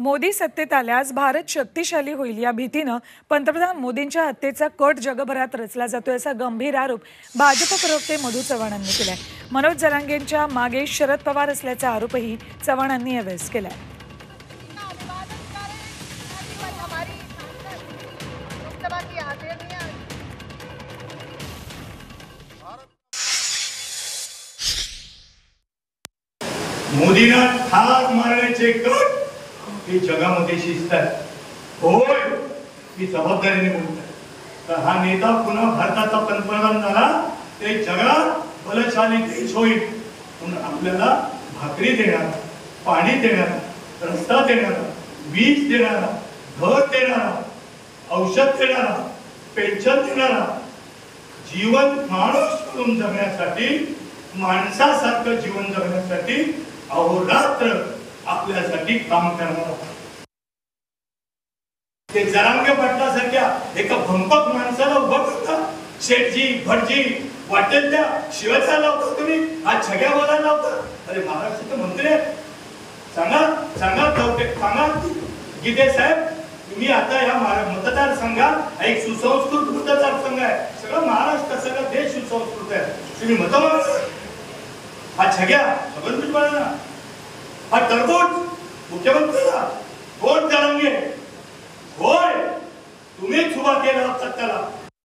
मोदी सत्तेत आल्यास भारत शक्तिशाली होईल या भीतीनं पंतप्रधान मोदींच्या हत्येचा कट जगभरात रचला जातोय असा गंभीर आरोप भाजप प्रवक्ते मधू चव्हाणांनी केलाय। मनोज जरांगेंच्या मागे शरद पवार असल्याचा आरोपही चव्हाणांनी यावेळेस केलाय। मोदींना ठार मारण्याचे कट ही जगामध्ये शिस्त आहे। होय, मी जबाबदारीने बोलतोय। तर हा नेता पुन्हा भारताचा पंतप्रधान झाला ते जगात बलशाली देश होईल। पण आपल्याला भाकरी देणारा, पाणी देणारा, रस्ता देणारा, वीज देणारा, घर देणारा, औषध देणारा, पेन्शन देणारा, जीवन माणूस म्हणून जगण्यासाठी, माणसासारखं जीवन जगण्यासाठी अहोरात्र आपल्यासाठी काम करणार। ते जरांगे पाटलासारख्या एका भंपक माणसाला उभं करता, शेठजी भटजी वाटेल त्या शिवाचा लावता तुम्ही, हा छग्या बोलायला लावता। अरे महाराष्ट्राचे मंत्री सांगा सांगा सांगा गीते साहेब, तुम्ही आता या मतदारसंघात एक सुसंस्कृत मतदारसंघ आहे। सगळं महाराष्ट्र, सगळं देश सुसंस्कृत आहे। तुम्ही मत मागता, हा छग्या सगळं भुजबळांना, हा टरबूज मुख्यमंत्र्याला, कोण जरांगे होय तुम्हीच उभा केला सत्याला।